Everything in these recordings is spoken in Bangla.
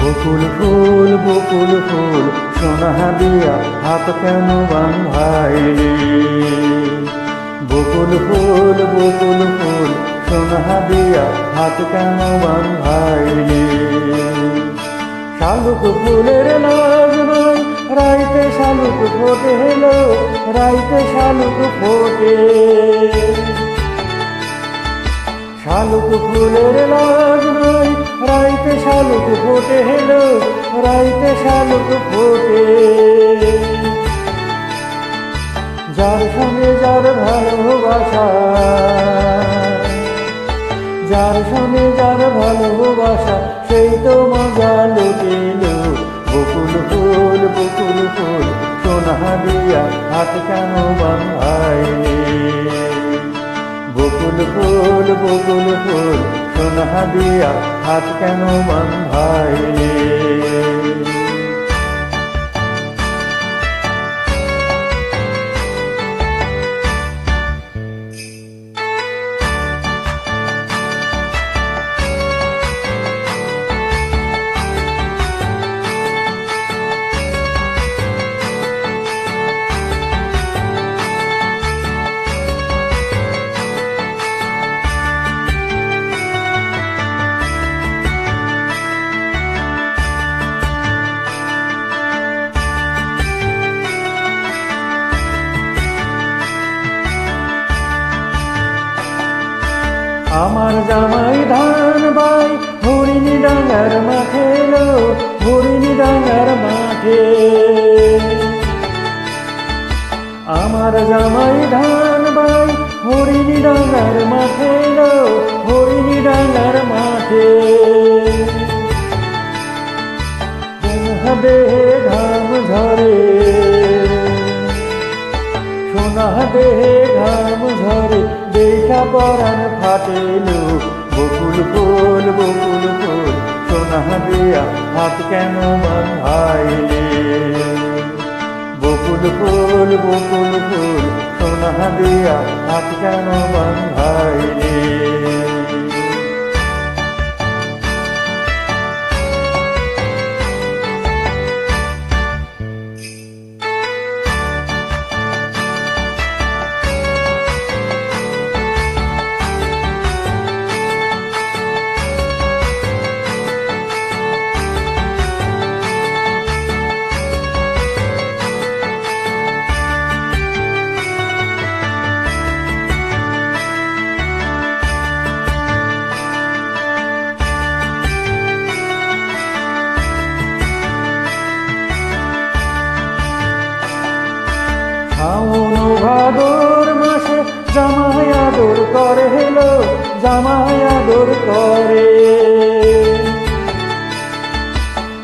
বকুল ফুল সোনা দিয়া হাত কেন বাঁধাইলি। বকুল ফুল সোনা দিয়া হাত কেন বাঁধাইলি। শালুক ফুলের লাজ নয় রাইতে শালুক ফোটে হেলো, রাইতে শালুক ফোটে। শালুক ফুলের লাজ নয় রাইতে শালুক ফোটে হেলো, রাইতে শালুক ফোটে। যার সঙ্গে যার ভালোবাসা, যার সঙ্গে যার ভালোবাসা সেই তো মজা লুটিল। বকুল ফুল সোনা দিয়া হাত কেন বাঁধাইলি। বকুল ফুল সোনা দিয়া হাত কেন বাঁধাইলি। আমার জামাই ধান বাই হরিণী ডাঙ্গার মাঠে লো, হরিণী ডাঙ্গার মাঠে। আমার জামাই ধান বাই হরিণী ডাঙ্গার মাঠে লো, হরিণী ডাঙ্গার মাঠে। দেহে ঘাম ঝরে, সোনা দেহে ঘাম ঝরে, দেখা পরাণ ফাটেল। বকুল ফুল সোনা দিয়া হাত কেন বাঁধাইলি। বকুল ফুল সোনা দিয়া হাত কেন বাঁধাইলি। শাওন ভাদর মাসে জামাই আদর করে হেলো, জামাই আদর করে।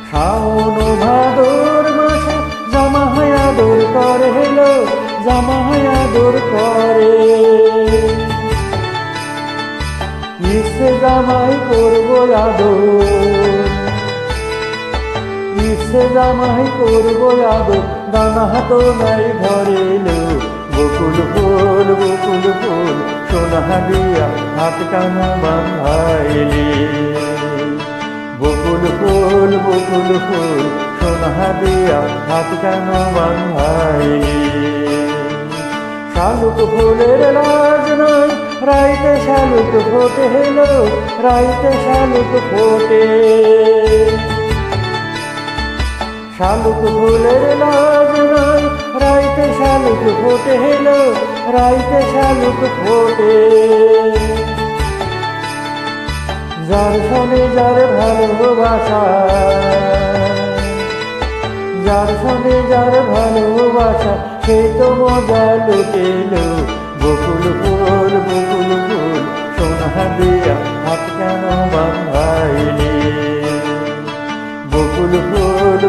শাওন ভাদর মাসে জামাই আদর করে হেলো, জামাই আদর করে। ইচ্ছে জামাই করবো আদর, ইচ্ছে জামাই করবো আদর, দানা তো নাই ঘরে লো। বকুল ফুল সোনা দিয়া হাত কেন বাঁধাইলি। বকুল ফুল সোনা দিয়া হাত কেন বাঁধাইলি। শালুক ফুলের লাজ নয় রাইতে শালুক ফোটে হেলো, রাইতে শালুক ফোটে। শালুক ফুলের লাজ নয় রাইতে শালুক ফোটে হেলো, রাইতে শালুক ফোটে। যার সঙ্গে যার ভালোবাসা, যার সঙ্গে যার ভালোবাসা সেই তো মজা লুটিল। বকুল ফুল সোনা দিয়া হাত কেন বাঁধাইলি। বকুল ফুল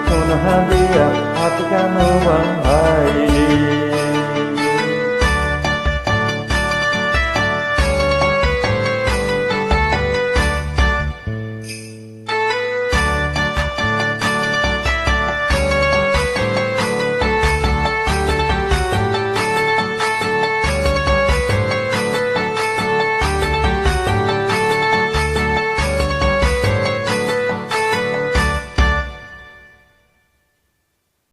সোনা দিয়া হাত কেন বাঁধাইলি।